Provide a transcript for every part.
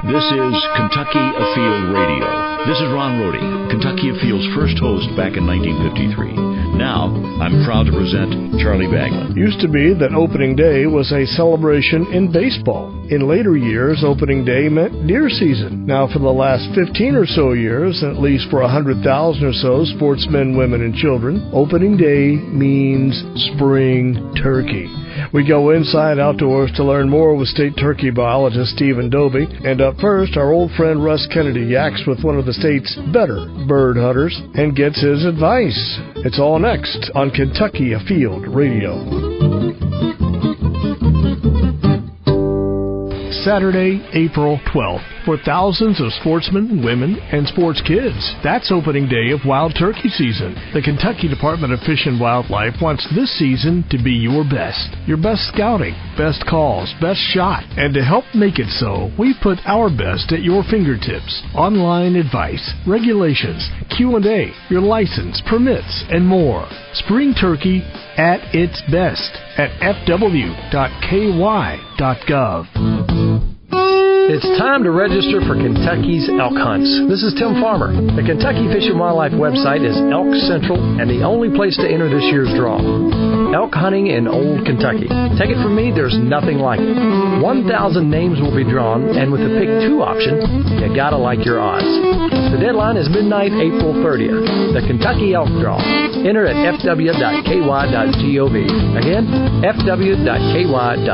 This is Kentucky Afield Radio. This is Ron Rohde, Kentucky Afield's first host back in 1953. Now, I'm proud to present Charlie Baglin. Used to be that opening day was a celebration in baseball. In later years, opening day meant deer season. Now, for the last 15 or so years, and at least for 100,000 or so sportsmen, women, and children, opening day means spring turkey. We go inside outdoors to learn more with state turkey biologist Stephen Dobie. And up first, our old friend Russ Kennedy yaks with one of the state's better bird hunters and gets his advice. It's all next on Kentucky Afield Radio. Saturday, April 12th, for thousands of sportsmen, women, and sports kids. That's opening day of wild turkey season. The Kentucky Department of Fish and Wildlife wants this season to be your best scouting, best calls, best shot. And to help make it so, we put our best at your fingertips. Online advice, regulations, Q&A, your license, permits, and more. Spring turkey at its best at fw.ky.gov. It's time to register for Kentucky's elk hunts. This is Tim Farmer. The Kentucky Fish and Wildlife website is Elk Central and the only place to enter this year's draw. Elk hunting in Old Kentucky. Take it from me, there's nothing like it. 1,000 names will be drawn, and with the Pick 2 option, you gotta like your odds. The deadline is midnight, April 30th. The Kentucky Elk Draw. Enter at fw.ky.gov. Again, fw.ky.gov.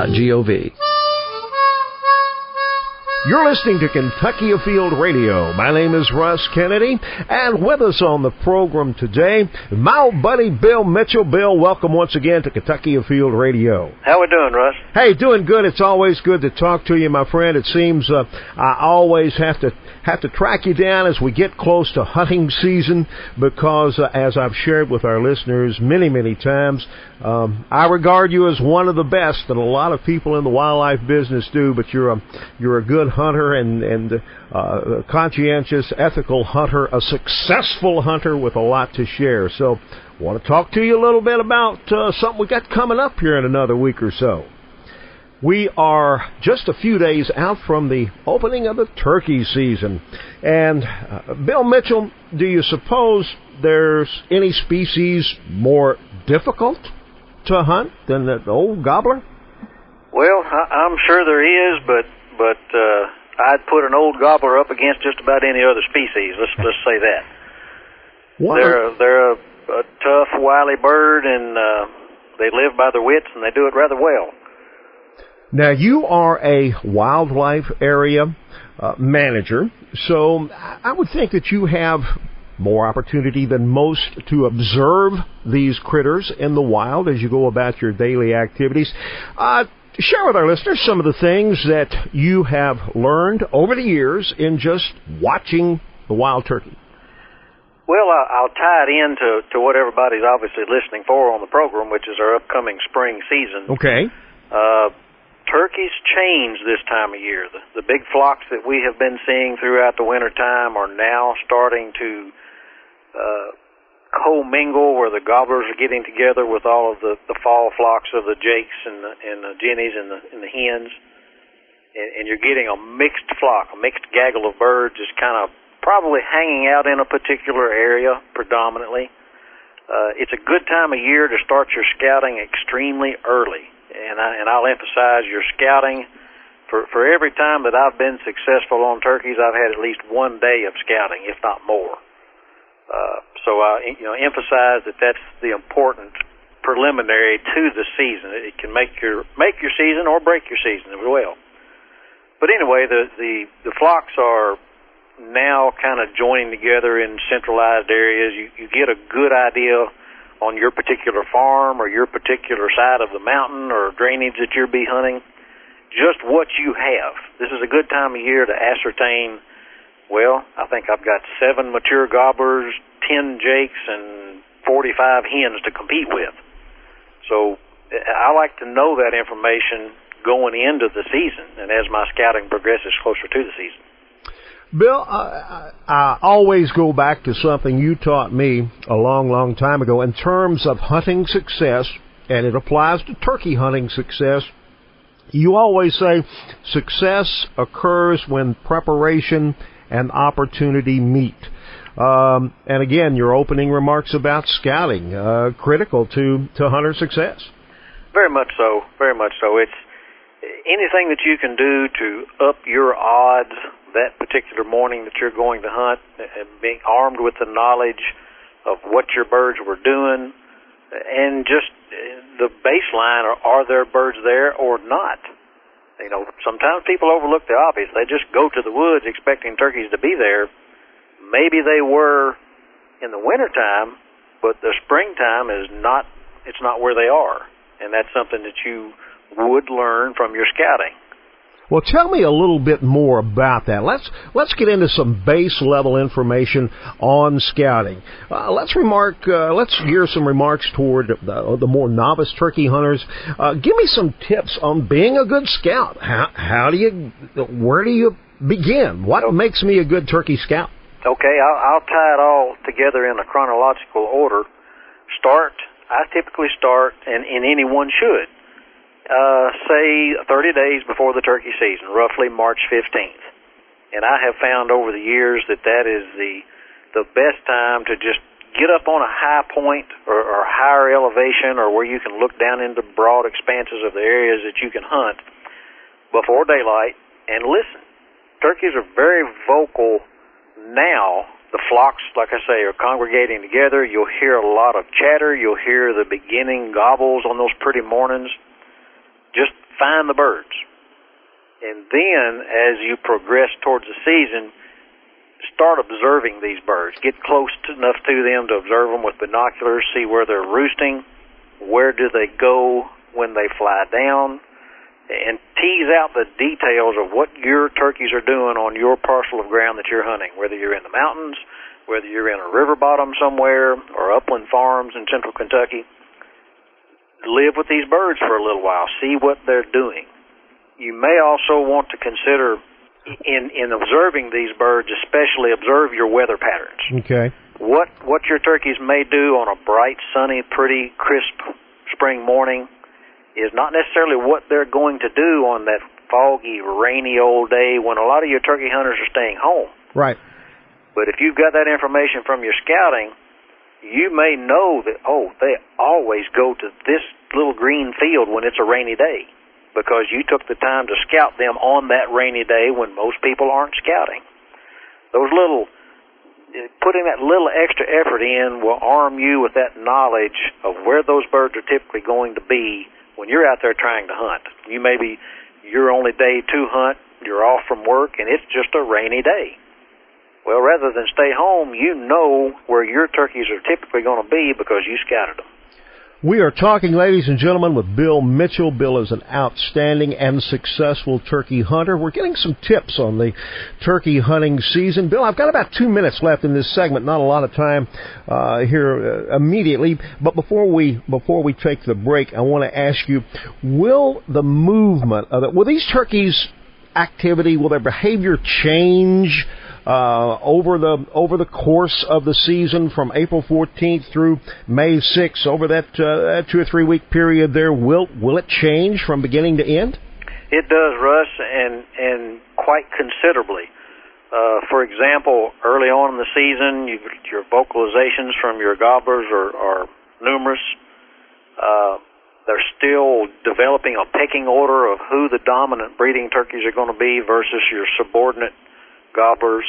You're listening to Kentucky Afield Radio. My name is Russ Kennedy, and with us on the program today, my old buddy Bill Mitchell. Bill, welcome once again to Kentucky Afield Radio. How we doing, Russ? Hey, doing good. It's always good to talk to you, my friend. It seems I always have to track you down as we get close to hunting season because, as I've shared with our listeners many, many times, I regard you as one of the best, and a lot of people in the wildlife business do, but you're a good hunter and a conscientious, ethical hunter, a successful hunter with a lot to share. So I want to talk to you a little bit about something we got coming up here in another week or so. We are just a few days out from the opening of the turkey season. And Bill Mitchell, do you suppose there's any species more difficult to hunt than the old gobbler? Well, I'm sure there is, but I'd put an old gobbler up against just about any other species. Let's say that. They're a tough, wily bird, and they live by their wits, and they do it rather well. Now, you are a wildlife area manager, so I would think that you have more opportunity than most to observe these critters in the wild as you go about your daily activities. Share with our listeners some of the things that you have learned over the years in just watching the wild turkey. Well, I'll tie it into what everybody's obviously listening for on the program, which is our upcoming spring season. Okay. Turkeys change this time of year. The big flocks that we have been seeing throughout the wintertime are now starting to co-mingle, where the gobblers are getting together with all of the fall flocks of the jakes and the jennies and the hens, and you're getting a mixed flock, a mixed gaggle of birds just kind of probably hanging out in a particular area predominantly. It's a good time of year to start your scouting extremely early, and I'll emphasize your scouting. For every time that I've been successful on turkeys, I've had at least one day of scouting, if not more. So I emphasize that that's the important preliminary to the season. It can make your season or break your season as well. But anyway, the flocks are now kind of joining together in centralized areas. You get a good idea on your particular farm or your particular side of the mountain or drainage that you'll be hunting, just what you have. This is a good time of year to ascertain, well, I think I've got 7 mature gobblers, 10 jakes, and 45 hens to compete with. So I like to know that information going into the season and as my scouting progresses closer to the season. Bill, I always go back to something you taught me a long, long time ago in terms of hunting success, and it applies to turkey hunting success. You always say success occurs when preparation and opportunity meet. And again, your opening remarks about scouting, critical to hunter success. Very much so. Very much so. It's anything that you can do to up your odds that particular morning that you're going to hunt, being armed with the knowledge of what your birds were doing, and just the baseline, are there birds there or not? You know, sometimes people overlook the obvious. They just go to the woods expecting turkeys to be there. Maybe they were in the wintertime, but the springtime is not, it's not where they are. And that's something that you would learn from your scouting. Well, tell me a little bit more about that. Let's get into some base level information on scouting. Let's gear some remarks toward the more novice turkey hunters. Give me some tips on being a good scout. Where do you begin? What makes me a good turkey scout? Okay, I'll tie it all together in a chronological order. I typically start, and anyone should, say 30 days before the turkey season, roughly March 15th. And I have found over the years that is the best time to just get up on a high point or higher elevation, or where you can look down into broad expanses of the areas that you can hunt before daylight and listen. Turkeys are very vocal now. The flocks, like I say, are congregating together. You'll hear a lot of chatter. You'll hear the beginning gobbles on those pretty mornings. Just find the birds. And then, as you progress towards the season, start observing these birds. Get close enough to them to observe them with binoculars, see where they're roosting, where do they go when they fly down, and tease out the details of what your turkeys are doing on your parcel of ground that you're hunting, whether you're in the mountains, whether you're in a river bottom somewhere, or upland farms in central Kentucky. Live with these birds for a little while. See what they're doing. You may also want to consider, in observing these birds, especially observe your weather patterns. Okay. What your turkeys may do on a bright, sunny, pretty, crisp spring morning is not necessarily what they're going to do on that foggy, rainy old day when a lot of your turkey hunters are staying home. Right. But if you've got that information from your scouting, you may know that, they always go to this little green field when it's a rainy day, because you took the time to scout them on that rainy day when most people aren't scouting. Putting that little extra effort in will arm you with that knowledge of where those birds are typically going to be when you're out there trying to hunt. You may be your only day to hunt, you're off from work, and it's just a rainy day. Well, rather than stay home, you know where your turkeys are typically going to be because you scouted them. We are talking, ladies and gentlemen, with Bill Mitchell. Bill is an outstanding and successful turkey hunter. We're getting some tips on the turkey hunting season. Bill, I've got about 2 minutes left in this segment. Not a lot of time here immediately. But before we take the break, I want to ask you: will the movement will these turkeys' activity, will their behavior change over the course of the season from April 14th through May 6th, over that 2 or 3 week period there? Will it change from beginning to end? It does, Russ, and quite considerably. For example, early on in the season, your vocalizations from your gobblers are numerous. They're still developing a pecking order of who the dominant breeding turkeys are going to be versus your subordinate gobblers.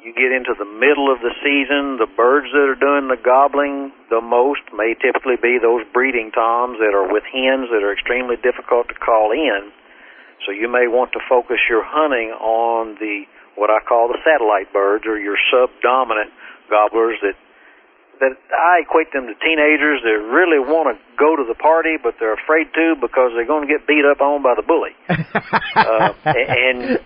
You get into the middle of the season, the birds that are doing the gobbling the most may typically be those breeding toms that are with hens that are extremely difficult to call in. So you may want to focus your hunting on what I call the satellite birds, or your subdominant gobblers that I equate them to teenagers that really want to go to the party, but they're afraid to because they're going to get beat up on by the bully. And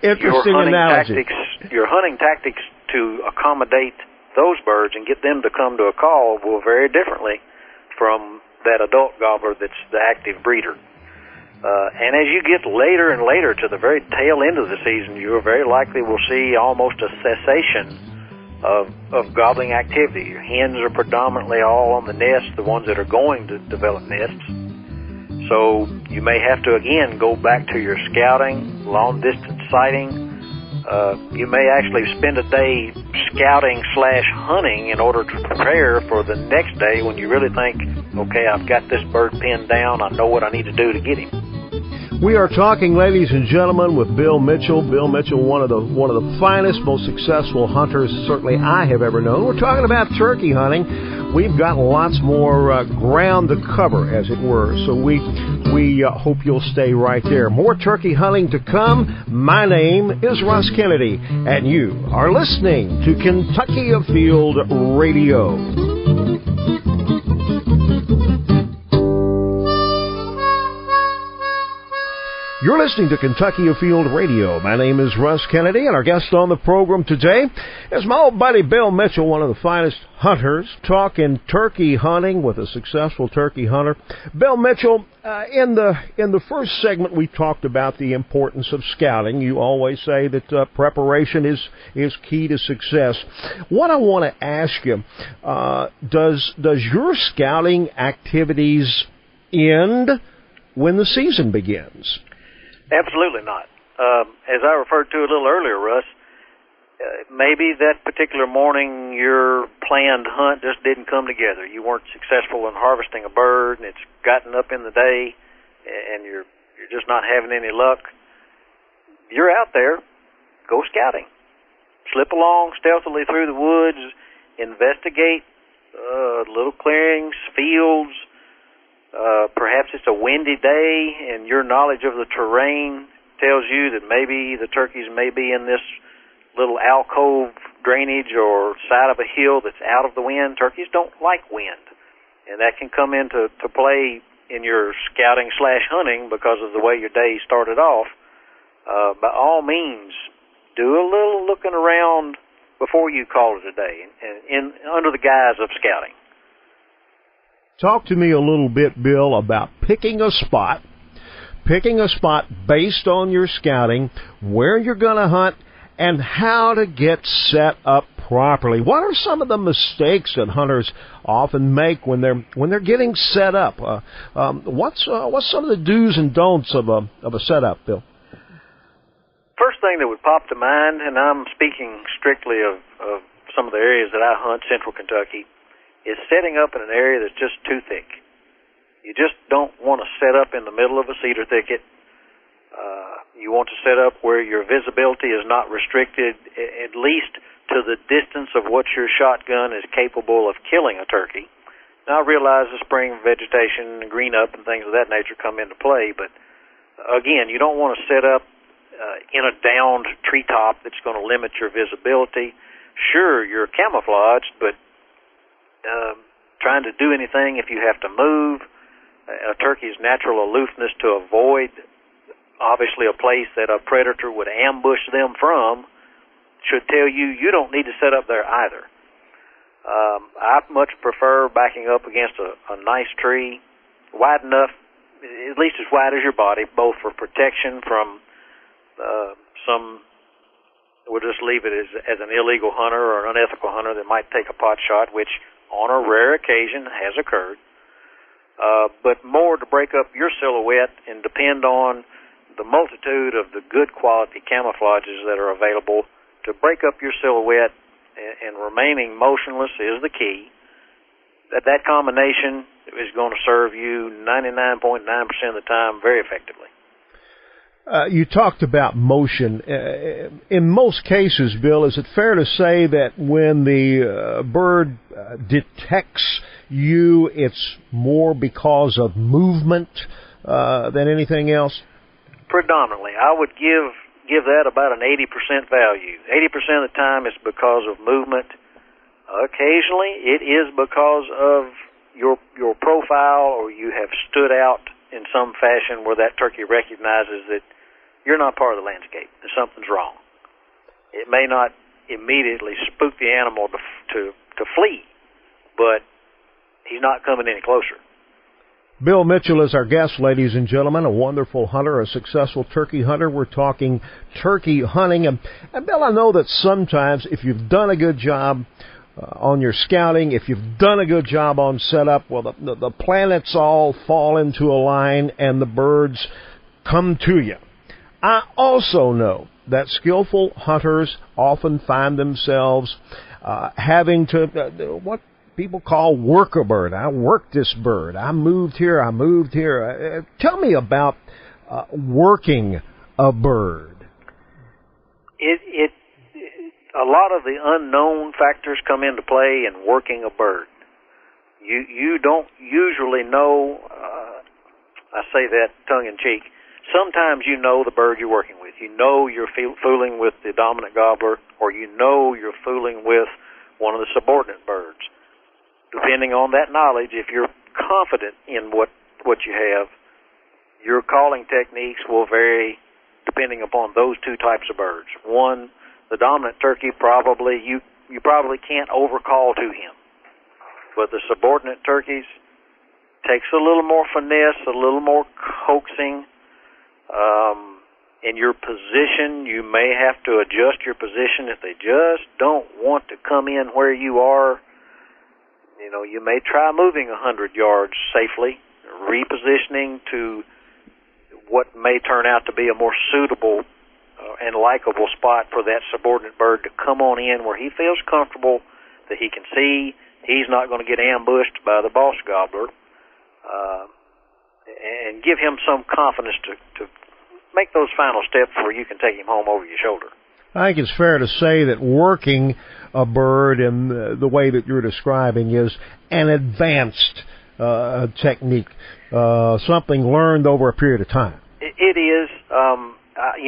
your hunting tactics to accommodate those birds and get them to come to a call will vary differently from that adult gobbler that's the active breeder. And as you get later and later to the very tail end of the season, you very likely will see almost a cessation of gobbling activity. Your hens are predominantly all on the nest, the ones that are going to develop nests. So you may have to, again, go back to your scouting, long-distance sighting. You may actually spend a day scouting/hunting in order to prepare for the next day when you really think, okay, I've got this bird pinned down. I know what I need to do to get him. We are talking, ladies and gentlemen, with Bill Mitchell. Bill Mitchell, one of the finest, most successful hunters certainly I have ever known. We're talking about turkey hunting. We've got lots more ground to cover, as it were. So we hope you'll stay right there. More turkey hunting to come. My name is Russ Kennedy, and you are listening to Kentucky Afield Radio. You're listening to Kentucky Afield Radio. My name is Russ Kennedy, and our guest on the program today is my old buddy Bill Mitchell, one of the finest hunters, talking turkey hunting with a successful turkey hunter. Bill Mitchell, in the first segment we talked about the importance of scouting. You always say that preparation is key to success. What I want to ask you, does your scouting activities end when the season begins? Absolutely not. As I referred to a little earlier, Russ, maybe that particular morning your planned hunt just didn't come together. You weren't successful in harvesting a bird, and it's gotten up in the day, and you're just not having any luck. You're out there. Go scouting. Slip along stealthily through the woods. Investigate little clearings, fields. Perhaps it's a windy day and your knowledge of the terrain tells you that maybe the turkeys may be in this little alcove drainage or side of a hill that's out of the wind. Turkeys don't like wind, and that can come into play in your scouting/hunting because of the way your day started off. By all means, do a little looking around before you call it a day, and under the guise of scouting. Talk to me a little bit, Bill, about picking a spot based on your scouting, where you're going to hunt, and how to get set up properly. What are some of the mistakes that hunters often make when they're getting set up? What's some of the do's and don'ts of a setup, Bill? First thing that would pop to mind, and I'm speaking strictly of some of the areas that I hunt, Central Kentucky, is setting up in an area that's just too thick. You just don't want to set up in the middle of a cedar thicket. You want to set up where your visibility is not restricted, at least to the distance of what your shotgun is capable of killing a turkey. Now, I realize the spring vegetation and green up and things of that nature come into play, but again, you don't want to set up in a downed treetop that's going to limit your visibility. Sure, you're camouflaged, but trying to do anything if you have to move, a turkey's natural aloofness to avoid, obviously, a place that a predator would ambush them from should tell you you don't need to set up there either. I much prefer backing up against a nice tree, wide enough, at least as wide as your body, both for protection from we'll just leave it as an illegal hunter or an unethical hunter that might take a pot shot, which on a rare occasion has occurred, but more to break up your silhouette and depend on the multitude of the good quality camouflages that are available to break up your silhouette, and remaining motionless is the key. That combination is going to serve you 99.9% of the time very effectively. You talked about motion. In most cases, Bill, is it fair to say that when the bird detects you, it's more because of movement than anything else? Predominantly. I would give that about an 80% value. 80% of the time it's because of movement. Occasionally it is because of your profile, or you have stood out in some fashion where that turkey recognizes that you're not part of the landscape, and something's wrong. It may not immediately spook the animal to flee, but he's not coming any closer. Bill Mitchell is our guest, ladies and gentlemen, a wonderful hunter, a successful turkey hunter. We're talking turkey hunting. And Bill, I know that sometimes if you've done a good job on your scouting, if you've done a good job on setup, well, the planets all fall into a line and the birds come to you. I also know that skillful hunters often find themselves having to, what people call work a bird. I worked this bird. I moved here. Tell me about working a bird. A lot of the unknown factors come into play in working a bird. You don't usually know, I say that tongue-in-cheek, sometimes you know the bird you're working with. You know you're fooling with the dominant gobbler, or you know you're fooling with one of the subordinate birds. Depending on that knowledge, if you're confident in what you have, your calling techniques will vary depending upon those two types of birds. One, the dominant turkey, you probably can't overcall to him. But the subordinate turkeys takes a little more finesse, a little more coaxing. In your position, you may have to adjust your position if they just don't want to come in where you are. You know, you may try moving 100 yards safely, repositioning to what may turn out to be a more suitable and likable spot for that subordinate bird to come on in where he feels comfortable, that he can see he's not going to get ambushed by the boss gobbler, and give him some confidence to make those final steps where you can take him home over your shoulder. I think it's fair to say that working a bird in the way that you're describing is an advanced technique, something learned over a period of time. It is.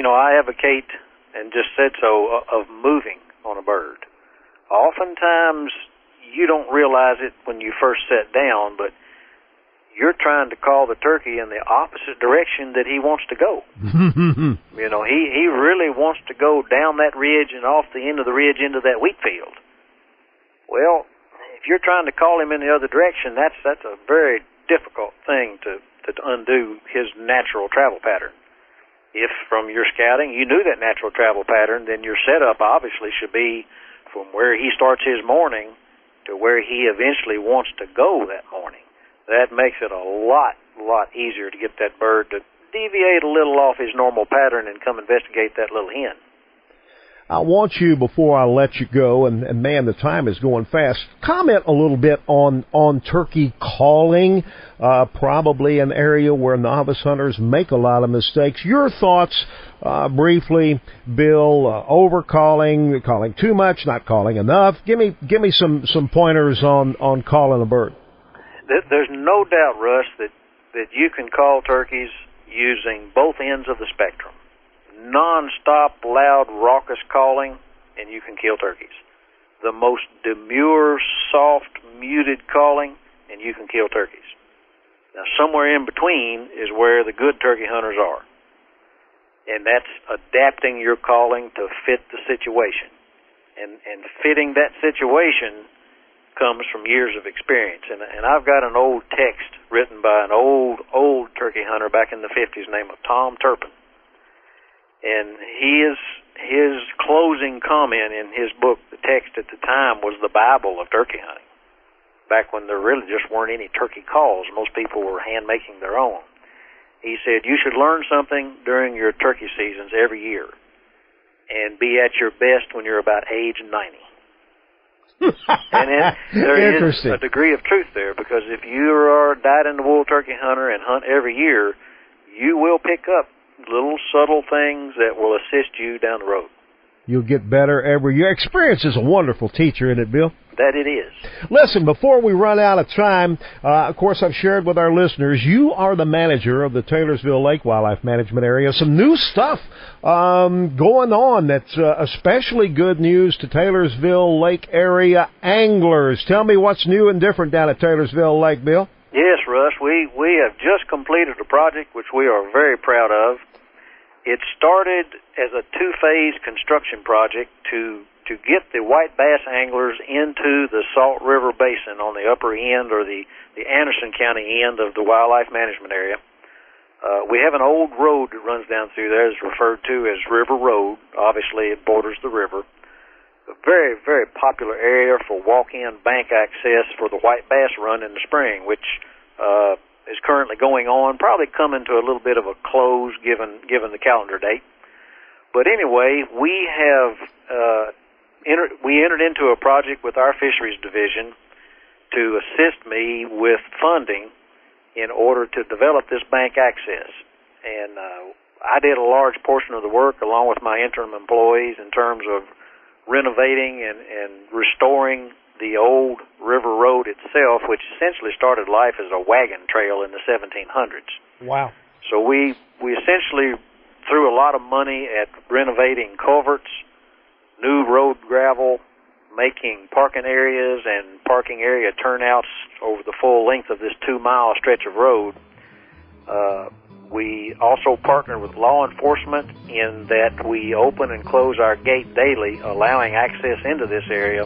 I advocate, and just said so, of moving on a bird. Oftentimes, you don't realize it when you first set down, but you're trying to call the turkey in the opposite direction that he wants to go. He really wants to go down that ridge and off the end of the ridge into that wheat field. Well, if you're trying to call him in the other direction, that's a very difficult thing to undo his natural travel pattern. If from your scouting you knew that natural travel pattern, then your setup obviously should be from where he starts his morning to where he eventually wants to go that morning. That makes it a lot easier to get that bird to deviate a little off his normal pattern and come investigate that little hen. I want you, before I let you go, and man, the time is going fast, comment a little bit on turkey calling, probably an area where novice hunters make a lot of mistakes. Your thoughts, briefly, Bill, overcalling, calling too much, not calling enough. Give me some pointers on calling a bird. There's no doubt, Russ, that you can call turkeys using both ends of the spectrum. Non-stop, loud, raucous calling, and you can kill turkeys. The most demure, soft, muted calling, and you can kill turkeys. Now, somewhere in between is where the good turkey hunters are. And that's adapting your calling to fit the situation. And fitting that situation comes from years of experience. And I've got an old text written by an old turkey hunter back in the 50s named Tom Turpin. And his closing comment in his book, the text at the time, was the Bible of turkey hunting. Back when there really just weren't any turkey calls, most people were hand-making their own. He said, you should learn something during your turkey seasons every year and be at your best when you're about age 90. And there is a degree of truth there, because if you are a dyed-in-the-wool turkey hunter and hunt every year, you will pick up little subtle things that will assist you down the road. You'll get better every year. Experience is a wonderful teacher, isn't it, Bill? That it is. Listen, before we run out of time, of course, I've shared with our listeners, you are the manager of the Taylorsville Lake Wildlife Management Area. Some new stuff going on that's especially good news to Taylorsville Lake area anglers. Tell me what's new and different down at Taylorsville Lake, Bill. Yes, Russ, we have just completed a project which we are very proud of. It started as a two-phase construction project to get the white bass anglers into the Salt River Basin on the upper end, or the Anderson County end of the wildlife management area. We have an old road that runs down through there. It's referred to as River Road. Obviously, it borders the river. a very, very popular area for walk-in bank access for the white bass run in the spring, which is currently going on, probably coming to a little bit of a close given the calendar date. But anyway, we entered into a project with our fisheries division to assist me with funding in order to develop this bank access. And I did a large portion of the work along with my interim employees in terms of renovating and restoring the old river road itself, which essentially started life as a wagon trail in the 1700s. Wow. So we essentially threw a lot of money at renovating culverts, new road gravel, making parking areas and parking area turnouts over the full length of this 2-mile stretch of road. We also partner with law enforcement in that we open and close our gate daily, allowing access into this area.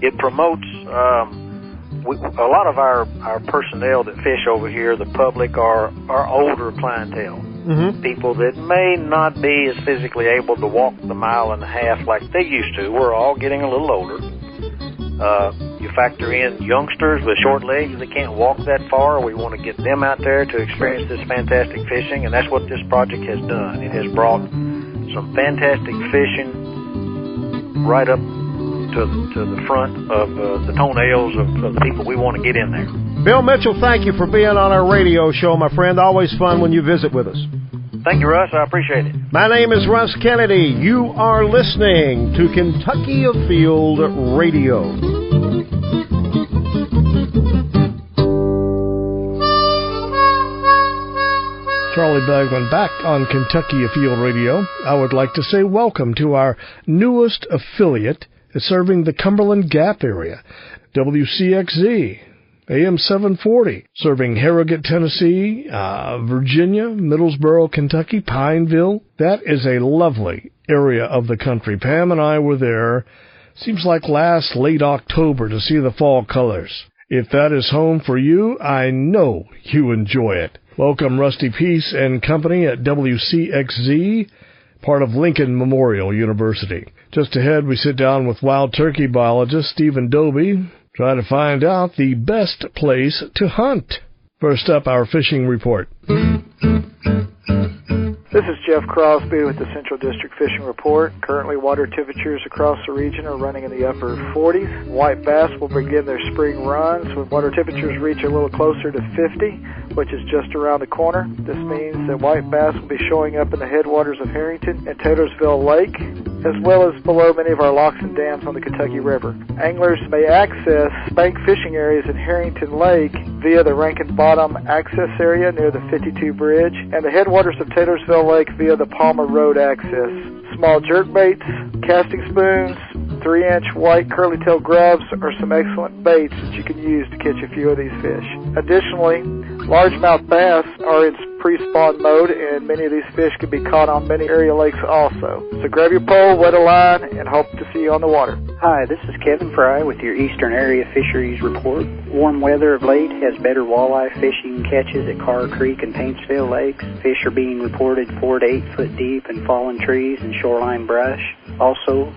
It promotes a lot of our personnel that fish over here, the public, are older clientele. Mm-hmm. People that may not be as physically able to walk the 1.5 miles like they used to. We're all getting a little older. You factor in youngsters with short legs that can't walk that far. We want to get them out there to experience this fantastic fishing, and that's what this project has done. It has brought some fantastic fishing right up to the front of the toenails of the people we want to get in there. Bill Mitchell, thank you for being on our radio show, my friend. Always fun when you visit with us. Thank you, Russ. I appreciate it. My name is Russ Kennedy. You are listening to Kentucky Afield Radio. Charlie Bagman back on Kentucky Afield Radio. I would like to say welcome to our newest affiliate, serving the Cumberland Gap area, WCXZ, AM 740, serving Harrogate, Tennessee, Virginia, Middlesboro, Kentucky, Pineville. That is a lovely area of the country. Pam and I were there, seems like late October, to see the fall colors. If that is home for you, I know you enjoy it. Welcome Rusty Peace and Company at WCXZ, part of Lincoln Memorial University. Just ahead, we sit down with wild turkey biologist Stephen Doby, try to find out the best place to hunt. First up, our fishing report. This is Jeff Crosby with the Central District Fishing Report. Currently, water temperatures across the region are running in the upper 40s. White bass will begin their spring runs when water temperatures reach a little closer to 50, which is just around the corner. This means that white bass will be showing up in the headwaters of Harrington and Taylorsville Lake, as well as below many of our locks and dams on the Kentucky River. Anglers may access bank fishing areas in Harrington Lake via the Rankin Bottom access area near the 52 Bridge and the headwaters of Taylorsville Lake via the Palmer Road access. Small jerkbaits, casting spoons, 3-inch white curly-tail grubs are some excellent baits that you can use to catch a few of these fish. Additionally, largemouth bass are in pre-spawn mode, and many of these fish can be caught on many area lakes also. So grab your pole, wet a line, and hope to see you on the water. Hi, this is Kevin Fry with your Eastern Area Fisheries Report. Warm weather of late has better walleye fishing catches at Carr Creek and Paintsville Lakes. Fish are being reported 4 to 8 foot deep in fallen trees and shoreline brush. Also,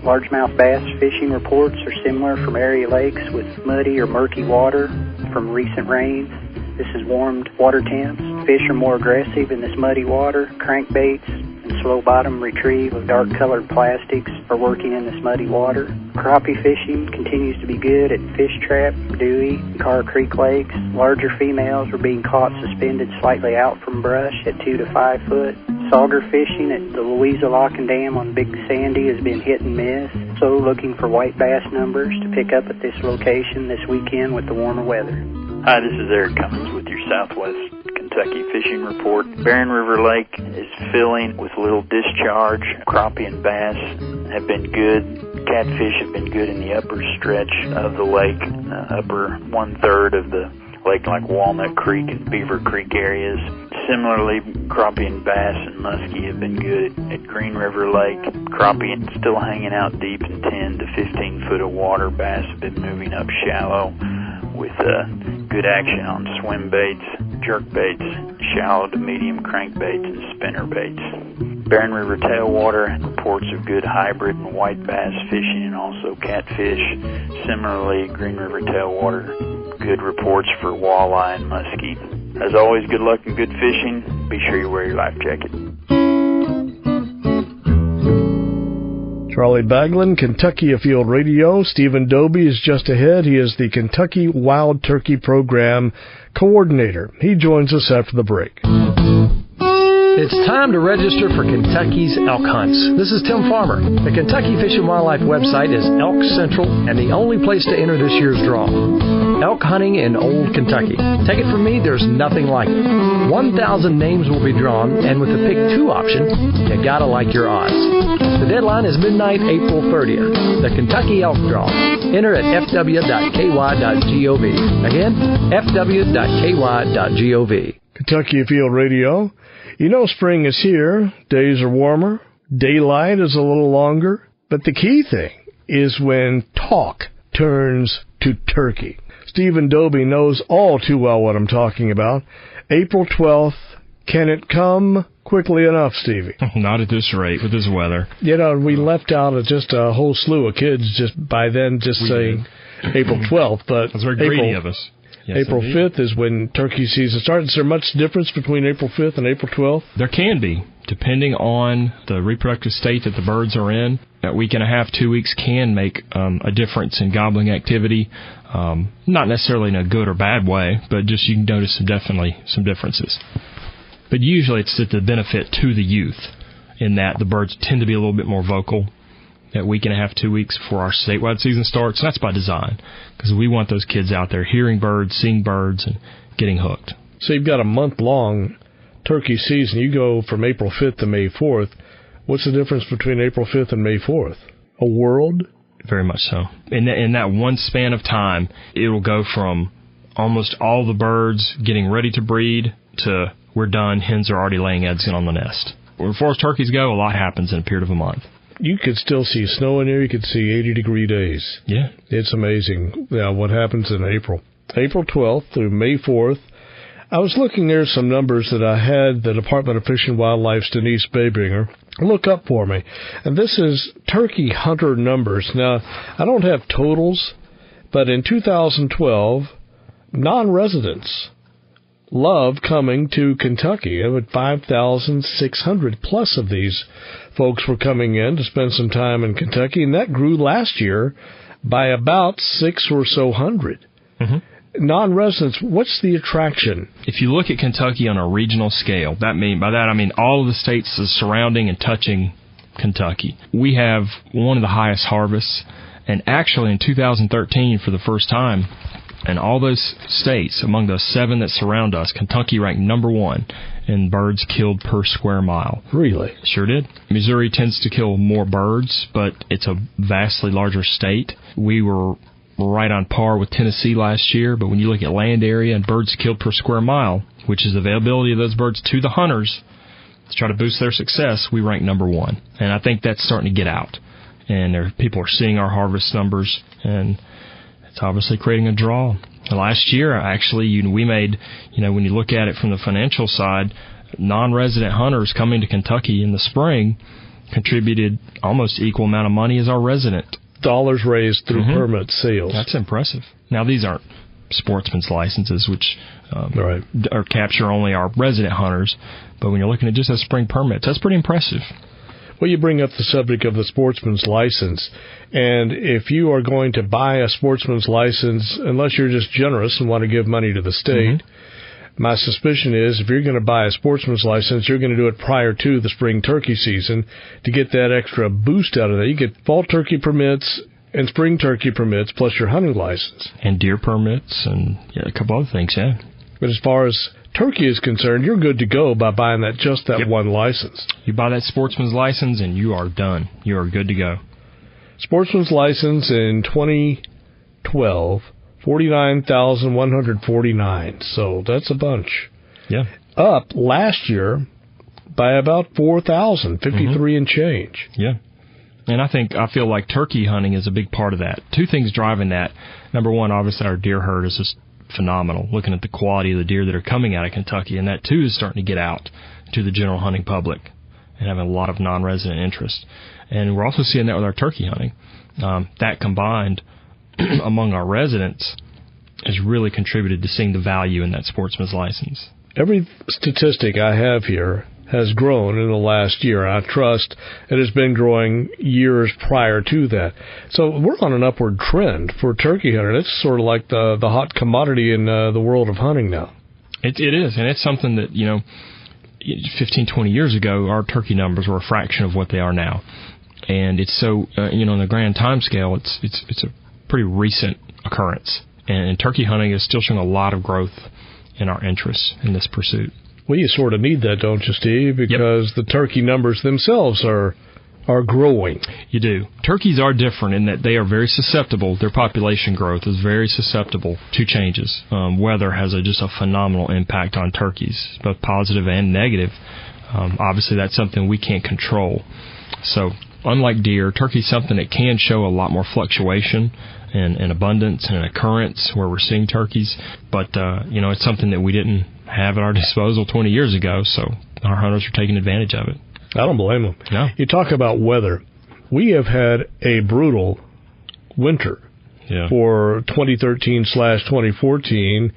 largemouth bass fishing reports are similar from area lakes with muddy or murky water from recent rains. This is warmed water temps. Fish are more aggressive in this muddy water. Crankbaits and slow bottom retrieve of dark colored plastics are working in this muddy water. Crappie fishing continues to be good at Fish Trap, Dewey, and Carr Creek lakes. Larger females are being caught suspended slightly out from brush at 2 to 5 foot. Sauger fishing at the Louisa Lock and Dam on Big Sandy has been hit and miss. So looking for white bass numbers to pick up at this location this weekend with the warmer weather. Hi, this is Eric Cummins with your Southwest Kentucky Fishing Report. Barren River Lake is filling with little discharge. Crappie and bass have been good. Catfish have been good in the upper stretch of the lake, upper 1/3 of the lake, like Walnut Creek and Beaver Creek areas. Similarly, crappie and bass and muskie have been good at Green River Lake. Crappie still hanging out deep in 10 to 15 foot of water. Bass have been moving up shallow with good action on swim baits, jerk baits, shallow to medium crankbaits, and spinner baits. Barren River tailwater, reports of good hybrid and white bass fishing and also catfish. Similarly, Green River tailwater, good reports for walleye and muskie. As always, good luck and good fishing. Be sure you wear your life jacket. Charlie Baglin, Kentucky Afield Radio. Stephen Doby is just ahead. He is the Kentucky Wild Turkey Program Coordinator. He joins us after the break. It's time to register for Kentucky's elk hunts. This is Tim Farmer. The Kentucky Fish and Wildlife website is Elk Central and the only place to enter this year's draw. Elk hunting in Old Kentucky. Take it from me, there's nothing like it. 1,000 names will be drawn, and with the Pick 2 option, you gotta like your odds. The deadline is midnight, April 30th. The Kentucky Elk Draw. Enter at fw.ky.gov. Again, fw.ky.gov. Kentucky Afield Radio. You know spring is here. Days are warmer. Daylight is a little longer. But the key thing is when talk turns to turkey. Stephen Doby knows all too well what I'm talking about. April 12th. Can it come quickly enough, Stevie? Not at this rate with this weather. You know, we left out just a whole slew of kids just by then just saying April 12th. But that's very greedy of us. Yes, April indeed. 5th is when turkey season starts. Is there much difference between April 5th and April 12th? There can be, depending on the reproductive state that the birds are in. A week and a half, 2 weeks can make a difference in gobbling activity. Not necessarily in a good or bad way, but just you can notice definitely some differences. But usually it's the benefit to the youth in that the birds tend to be a little bit more vocal that week and a half, 2 weeks before our statewide season starts. That's by design, because we want those kids out there hearing birds, seeing birds, and getting hooked. So you've got a month-long turkey season. You go from April 5th to May 4th. What's the difference between April 5th and May 4th? A world? Very much so. In that one span of time, it will go from almost all the birds getting ready to breed to we're done, hens are already laying eggs on the nest. As far as turkeys go, a lot happens in a period of a month. You could still see snow in there. You could see 80-degree days. Yeah. It's amazing what happens in April. April 12th through May 4th. I was looking there some numbers that I had the Department of Fish and Wildlife's Denise Baybringer look up for me. And this is turkey hunter numbers. Now, I don't have totals, but in 2012, non-residents loved coming to Kentucky. 5,600 plus of these folks were coming in to spend some time in Kentucky, and that grew last year by about 600 or so. Mm-hmm. Non-residents, what's the attraction? If you look at Kentucky on a regional scale, by that I mean all of the states surrounding and touching Kentucky. We have one of the highest harvests, and actually in 2013, for the first time, in all those states, among those 7 that surround us, Kentucky ranked number 1 in birds killed per square mile. Really? Sure did. Missouri tends to kill more birds, but it's a vastly larger state. We were right on par with Tennessee last year, but when you look at land area and birds killed per square mile, which is the availability of those birds to the hunters to try to boost their success, we rank number 1. And I think that's starting to get out. And people are seeing our harvest numbers, and it's obviously creating a draw. Last year, actually, we made, when you look at it from the financial side, non-resident hunters coming to Kentucky in the spring contributed almost equal amount of money as our resident. Dollars raised through permit sales. That's impressive. Now, these aren't sportsman's licenses, which are capture only our resident hunters, but when you're looking at just those spring permits, that's pretty impressive. Well, you bring up the subject of the sportsman's license, and if you are going to buy a sportsman's license, unless you're just generous and want to give money to the state, my suspicion is if you're going to buy a sportsman's license, you're going to do it prior to the spring turkey season to get that extra boost out of that. You get fall turkey permits and spring turkey permits plus your hunting license. And deer permits and a couple other things, yeah. But as far as turkey is concerned, you're good to go by buying that one license. You buy that sportsman's license and you are done. You are good to go. Sportsman's license in 2012, 49,149. So that's a bunch. Yeah. Up last year by about 4,000, 53 and change. Yeah. And I feel like turkey hunting is a big part of that. 2 things driving that. Number 1, obviously our deer herd is just phenomenal, looking at the quality of the deer that are coming out of Kentucky, and that too is starting to get out to the general hunting public. and having a lot of non-resident interest. And we're also seeing that with our turkey hunting. That combined among our residents has really contributed to seeing the value in that sportsman's license. Every statistic I have here has grown in the last year. I trust it has been growing years prior to that. So we're on an upward trend for turkey hunting. It's sort of like the hot commodity in the world of hunting now. It is, and it's something that, 15, 20 years ago, our turkey numbers were a fraction of what they are now. And it's so, in the grand time scale, it's a pretty recent occurrence. And turkey hunting is still showing a lot of growth in our interest in this pursuit. Well, you sort of need that, don't you, Steve? Because the turkey numbers themselves are growing. You do. Turkeys are different in that they are very susceptible. Their population growth is very susceptible to changes. Weather has just a phenomenal impact on turkeys, both positive and negative. Obviously, that's something we can't control. So, unlike deer, turkey's something that can show a lot more fluctuation and abundance and occurrence where we're seeing turkeys. But, it's something that we didn't have at our disposal 20 years ago, so our hunters are taking advantage of it. I don't blame them. No. You talk about weather. We have had a brutal winter for 2013/2014.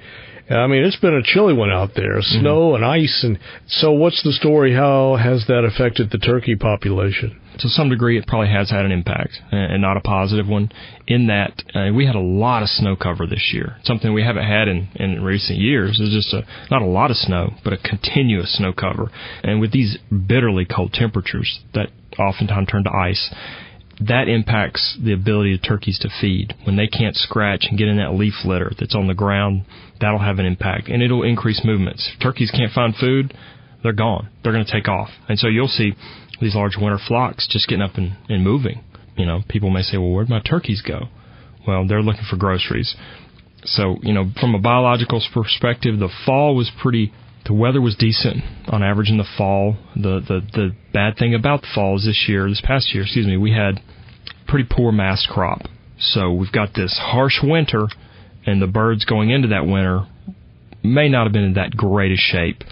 I mean, it's been a chilly one out there, snow and ice. And so what's the story? How has that affected the turkey population? To some degree, it probably has had an impact, and not a positive one, in that we had a lot of snow cover this year, something we haven't had in recent years. It's just not a lot of snow, but a continuous snow cover. And with these bitterly cold temperatures that oftentimes turn to ice, that impacts the ability of turkeys to feed. When they can't scratch and get in that leaf litter that's on the ground, that'll have an impact, and it'll increase movements. If turkeys can't find food, they're gone. They're going to take off. And so you'll see these large winter flocks just getting up and moving. People may say, well, where'd my turkeys go? Well, they're looking for groceries. So, from a biological perspective, the fall was the weather was decent on average in the fall. The bad thing about the fall is this past year, we had pretty poor mast crop. So we've got this harsh winter, and the birds going into that winter may not have been in that greatest shape.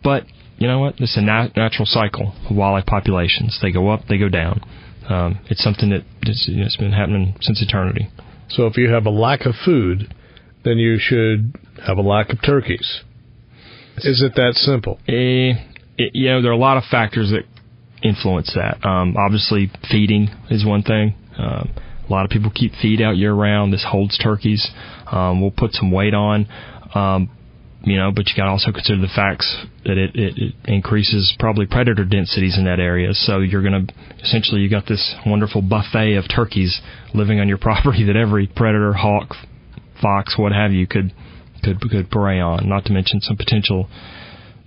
But you know what? It's a natural cycle of wildlife populations. They go up, they go down. It's something it's been happening since eternity. So if you have a lack of food, then you should have a lack of turkeys. Is it that simple? There are a lot of factors that influence that. Obviously, feeding is one thing. A lot of people keep feed out year-round. This holds turkeys. We'll put some weight on. But you got to also consider the facts that it increases probably predator densities in that area. So you're going to, essentially, you got this wonderful buffet of turkeys living on your property that every predator, hawk, fox, what have you, could prey on. Not to mention some potential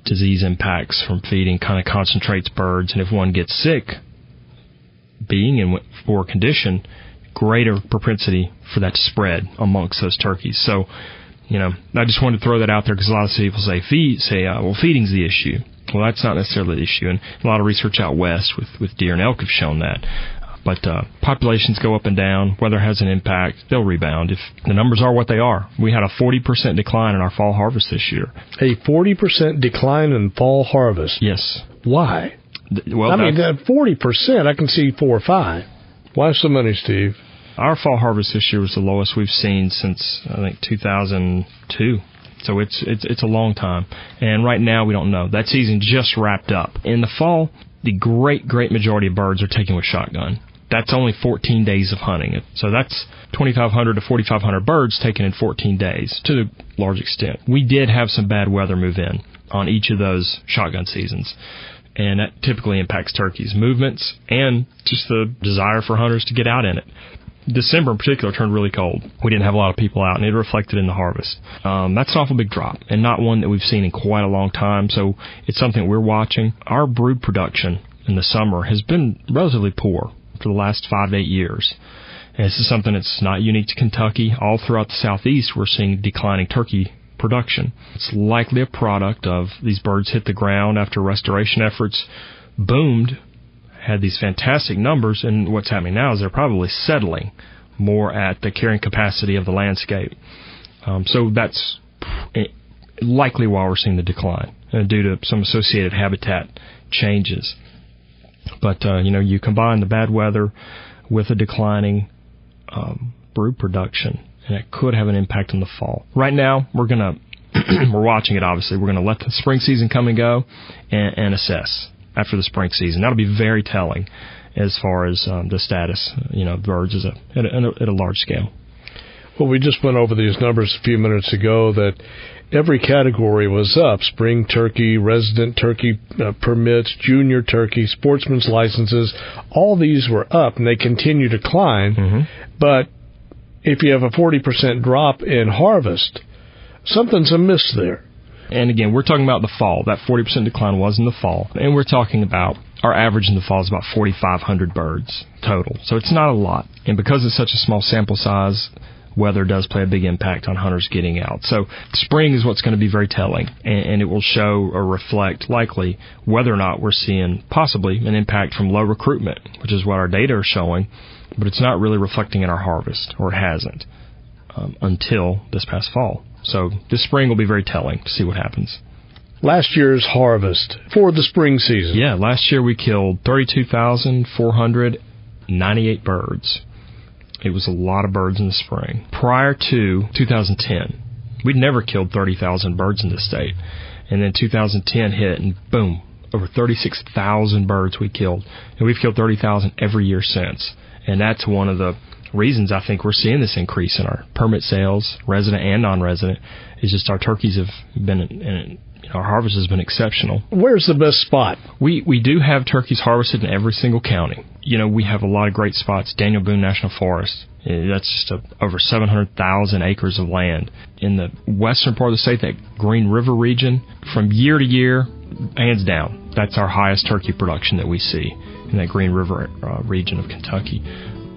disease impacts from feeding kind of concentrates birds. And if one gets sick, being in poor condition, greater propensity for that to spread amongst those turkeys. So, I just wanted to throw that out there because a lot of people say feeding's the issue. Well, that's not necessarily the issue, and a lot of research out west with deer and elk have shown that. But populations go up and down. Weather has an impact. They'll rebound if the numbers are what they are. We had a 40% decline in our fall harvest this year. A 40% decline in fall harvest? Yes. Why? Well, 40%, I can see 4 or 5. Why so many, Steve? Our fall harvest this year was the lowest we've seen since, I think, 2002. So it's a long time. And right now, we don't know. That season just wrapped up. In the fall, the great majority of birds are taken with shotgun. That's only 14 days of hunting. So that's 2,500 to 4,500 birds taken in 14 days to a large extent. We did have some bad weather move in on each of those shotgun seasons. And that typically impacts turkeys' movements and just the desire for hunters to get out in it. December in particular turned really cold. We didn't have a lot of people out, and it reflected in the harvest. That's an awful big drop, and not one that we've seen in quite a long time, so it's something we're watching. Our brood production in the summer has been relatively poor for the last 5 to 8 years. And this is something that's not unique to Kentucky. All throughout the southeast, we're seeing declining turkey production. It's likely a product of these birds hit the ground after restoration efforts boomed, had these fantastic numbers, and what's happening now is they're probably settling more at the carrying capacity of the landscape. So that's likely why we're seeing the decline, due to some associated habitat changes. But, you combine the bad weather with a declining brood production, and it could have an impact on the fall. Right now, we're watching it, obviously. We're going to let the spring season come and go and assess after the spring season. That'll be very telling as far as the status, of birds at a large scale. Well, we just went over these numbers a few minutes ago that every category was up. Spring turkey, resident turkey permits, junior turkey, sportsman's licenses, all these were up, and they continue to climb. Mm-hmm. But if you have a 40% drop in harvest, something's amiss there. And again, we're talking about the fall. That 40% decline was in the fall. And we're talking about our average in the fall is about 4,500 birds total. So it's not a lot. And because it's such a small sample size, weather does play a big impact on hunters getting out. So spring is what's going to be very telling, and it will show or reflect likely whether or not we're seeing possibly an impact from low recruitment, which is what our data are showing, but it's not really reflecting in our harvest, or it hasn't, until this past fall. So this spring will be very telling to see what happens. Last year's harvest for the spring season. Yeah, last year we killed 32,498 birds. It was a lot of birds in the spring. Prior to 2010, we'd never killed 30,000 birds in this state. And then 2010 hit, and boom, over 36,000 birds we killed. And we've killed 30,000 every year since. And that's one of the reasons I think we're seeing this increase in our permit sales, resident and non-resident, is just our turkeys have been, and our harvest has been exceptional. Where's the best spot? We do have turkeys harvested in every single county. We have a lot of great spots. Daniel Boone National Forest, that's just over 700,000 acres of land. In the western part of the state, that Green River region, from year to year, hands down, that's our highest turkey production that we see in that Green River region of Kentucky.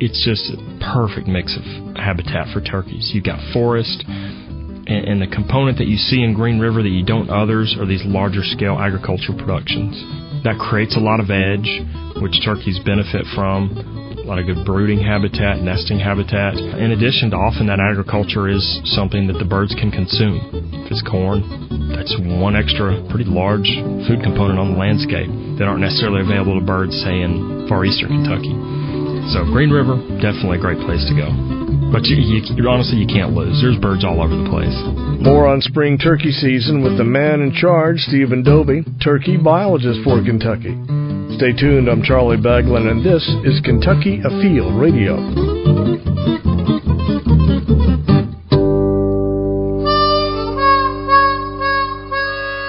It's just a perfect mix of habitat for turkeys. You've got forest, and the component that you see in Green River that you don't others are these larger scale agricultural productions. That creates a lot of edge, which turkeys benefit from, a lot of good brooding habitat, nesting habitat. In addition to often that agriculture is something that the birds can consume. If it's corn, that's one extra pretty large food component on the landscape that aren't necessarily available to birds, say, in far eastern Kentucky. So Green River, definitely a great place to go. But honestly, you can't lose. There's birds all over the place. More on spring turkey season with the man in charge, Stephen Dobie, turkey biologist for Kentucky. Stay tuned. I'm Charlie Baglin, and this is Kentucky Afield Radio.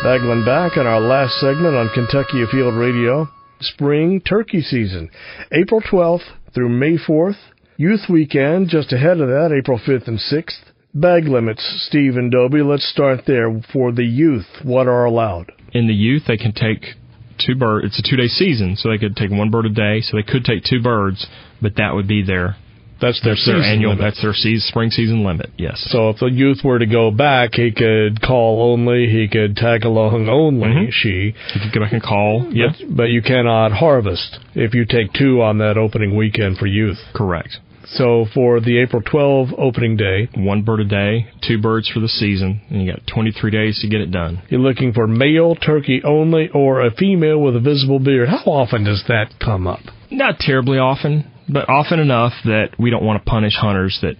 Baglin back on our last segment on Kentucky Afield Radio. Spring turkey season, April 12th through May 4th. Youth weekend, just ahead of that, April 5th and 6th. Bag limits, Stephen Dobie. Let's start there. For the youth, what are allowed? In the youth, they can take 2 birds. It's a 2-day season, so they could take 1 bird a day. So they could take 2 birds, but that would be their annual. Limit. That's their spring season limit. Yes. So if the youth were to go back, he could call only. He could tag along only. Mm-hmm. He could go back and call. Yeah. But you cannot harvest if you take 2 on that opening weekend for youth. Correct. So for the April 12 opening day, 1 bird a day, 2 birds for the season, and you got 23 days to get it done. You're looking for male turkey only or a female with a visible beard. How often does that come up? Not terribly often, but often enough that we don't want to punish hunters that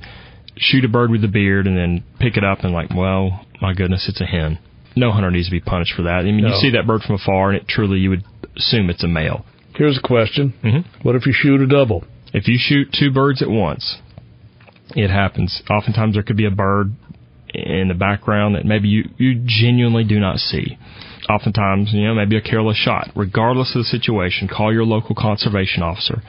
shoot a bird with a beard and then pick it up and well, my goodness, it's a hen. No hunter needs to be punished for that. I mean, no. You see that bird from afar, and you would assume it's a male. Here's a question. Mm-hmm. What if you shoot a double? If you shoot 2 birds at once, it happens. Oftentimes there could be a bird in the background that maybe you genuinely do not see. Oftentimes, maybe a careless shot. Regardless of the situation, call your local conservation officer.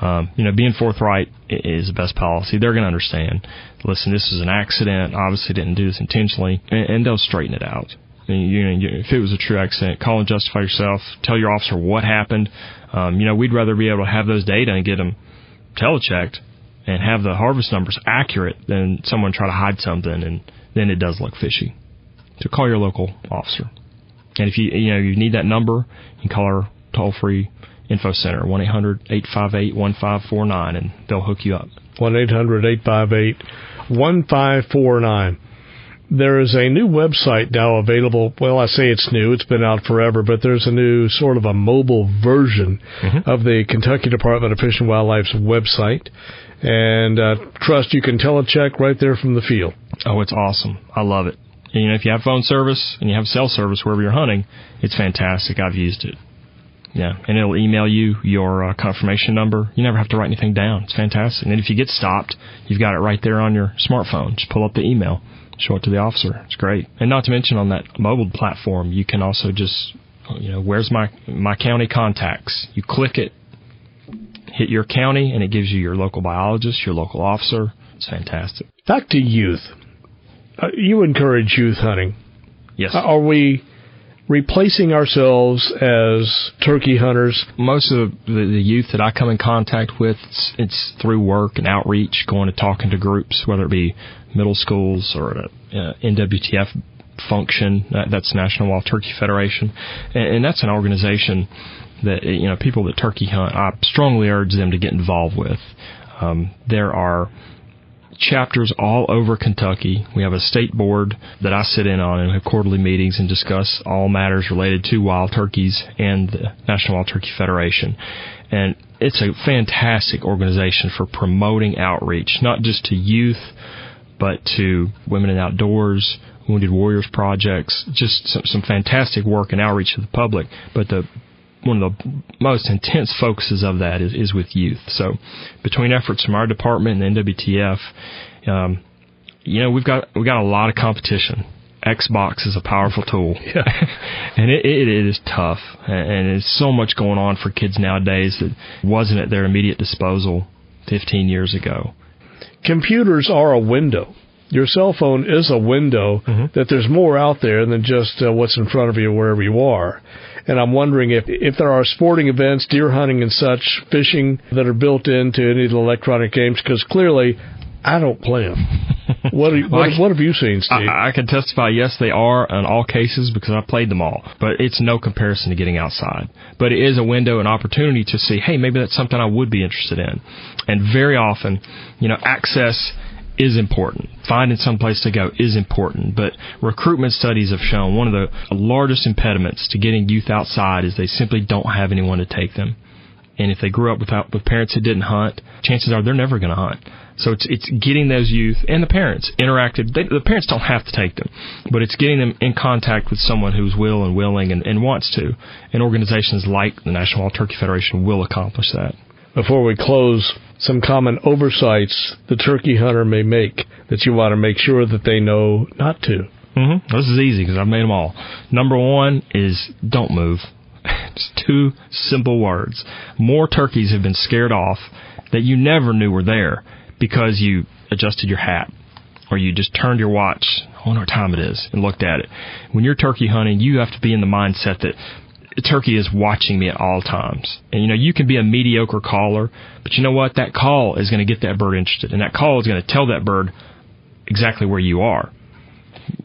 Being forthright is the best policy. They're going to understand. Listen, this is an accident. Obviously didn't do this intentionally, and they'll straighten it out. If it was a true accident, call and justify yourself. Tell your officer what happened. We'd rather be able to have those data and get them telechecked and have the harvest numbers accurate than someone try to hide something, and then it does look fishy. So call your local officer. And if you need that number, you can call our toll-free info center, 1-800-858-1549, and they'll hook you up. 1-800-858-1549. There is a new website now available. Well, I say it's new. It's been out forever, but there's a new sort of a mobile version of the Kentucky Department of Fish and Wildlife's website. And trust you can telecheck right there from the field. Oh, it's awesome. I love it. And, if you have phone service and you have cell service wherever you're hunting, it's fantastic. I've used it. Yeah, and it'll email you your confirmation number. You never have to write anything down. It's fantastic. And if you get stopped, you've got it right there on your smartphone. Just pull up the email, show it to the officer. It's great. And not to mention on that mobile platform, you can also just, where's my county contacts? You click it, hit your county, and it gives you your local biologist, your local officer. It's fantastic. Back to youth. You encourage youth hunting. Yes. Are we replacing ourselves as turkey hunters? Most of the youth that I come in contact with, it's through work and outreach, going and talking to groups, whether it be middle schools or NWTF function. That's National Wild Turkey Federation. And that's an organization that, people that turkey hunt, I strongly urge them to get involved with. There are chapters all over Kentucky. We have a state board that I sit in on and have quarterly meetings and discuss all matters related to wild turkeys and the National Wild Turkey Federation. And it's a fantastic organization for promoting outreach, not just to youth, but to Women in Outdoors, Wounded Warriors projects, just some fantastic work and outreach to the public. But one of the most intense focuses of that is with youth. So between efforts from our department and the NWTF, we've got a lot of competition. Xbox is a powerful tool. Yeah. And it is tough. And there's so much going on for kids nowadays that wasn't at their immediate disposal 15 years ago. Computers are a window. Your cell phone is a window that there's more out there than just what's in front of you wherever you are. And I'm wondering if there are sporting events, deer hunting and such, fishing that are built into any of the electronic games, because clearly I don't play them. What have you seen, Steve? I can testify, yes, they are in all cases because I played them all. But it's no comparison to getting outside. But it is a window, an opportunity to see, hey, maybe that's something I would be interested in. And very often, access is important. Finding some place to go is important. But recruitment studies have shown one of the largest impediments to getting youth outside is they simply don't have anyone to take them. And if they grew up with parents who didn't hunt, chances are they're never going to hunt. So it's getting those youth and the parents interactive. The parents don't have to take them, but it's getting them in contact with someone who's willing and wants to. And organizations like the National Wild Turkey Federation will accomplish that. Before we close, some common oversights the turkey hunter may make that you want to make sure that they know not to. This is easy because I've made them all. Number one is don't move. Just two simple words. More turkeys have been scared off that you never knew were there because you adjusted your hat or you just turned your watch, I wonder what time it is, and looked at it. When you're turkey hunting, you have to be in the mindset that turkey is watching me at all times. And, you can be a mediocre caller, but you know what? That call is going to get that bird interested, and that call is going to tell that bird exactly where you are.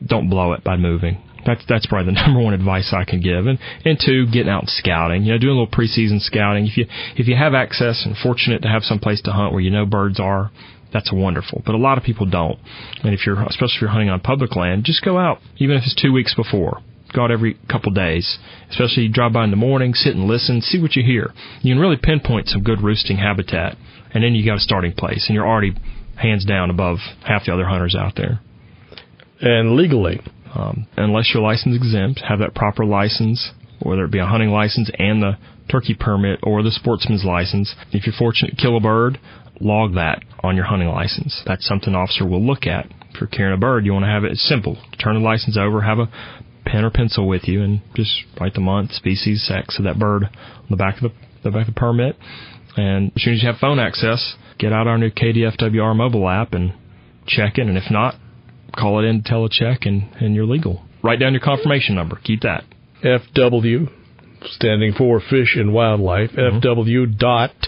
Don't blow it by moving. That's probably the number one advice I can give. And two, getting out and scouting. Doing a little preseason scouting. If you have access and fortunate to have some place to hunt where birds are, that's wonderful. But a lot of people don't. And especially if you're hunting on public land, just go out, even if it's 2 weeks before. Go out every couple days. Especially you drive by in the morning, sit and listen, see what you hear. You can really pinpoint some good roosting habitat. And then you got a starting place, and you're already hands down above half the other hunters out there. And legally, unless you're license exempt, have that proper license, whether it be a hunting license and the turkey permit or the sportsman's license. If you're fortunate to kill a bird, log that on your hunting license. That's something an officer will look at. If you're carrying a bird, you want to have it simple. Turn the license over, have a pen or pencil with you, and just write the month, species, sex of that bird on the back of the permit. And as soon as you have phone access, get out our new KDFWR mobile app and check it. And if not, call it in, telecheck, and you're legal. Write down your confirmation number. Keep that. FW, standing for Fish and Wildlife, fw.ky.gov.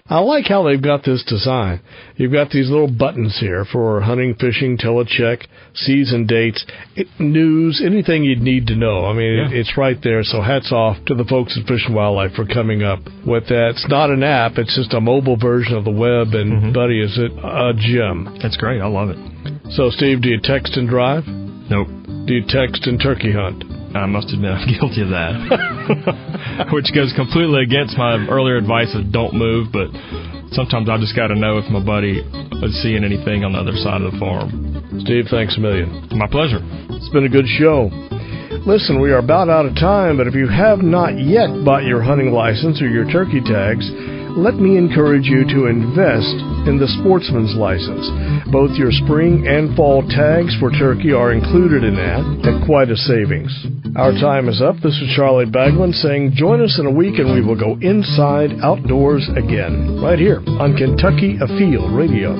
I like how they've got this design. You've got these little buttons here for hunting, fishing, telecheck, season dates, news, anything you'd need to know. I mean, it's right there, so hats off to the folks at Fish and Wildlife for coming up with that. It's not an app, it's just a mobile version of the web, and buddy, is it a gem. That's great. I love it. So, Steve, do you text and drive? Nope. Do you text and turkey hunt? I must admit I'm guilty of that, which goes completely against my earlier advice of don't move, but sometimes I just got to know if my buddy is seeing anything on the other side of the farm. Steve, thanks a million. My pleasure. It's been a good show. Listen, we are about out of time, but if you have not yet bought your hunting license or your turkey tags, let me encourage you to invest in the Sportsman's License. Both your spring and fall tags for turkey are included in that at quite a savings. Our time is up. This is Charlie Bagwin saying join us in a week and we will go inside outdoors again, right here on Kentucky Afield Radio.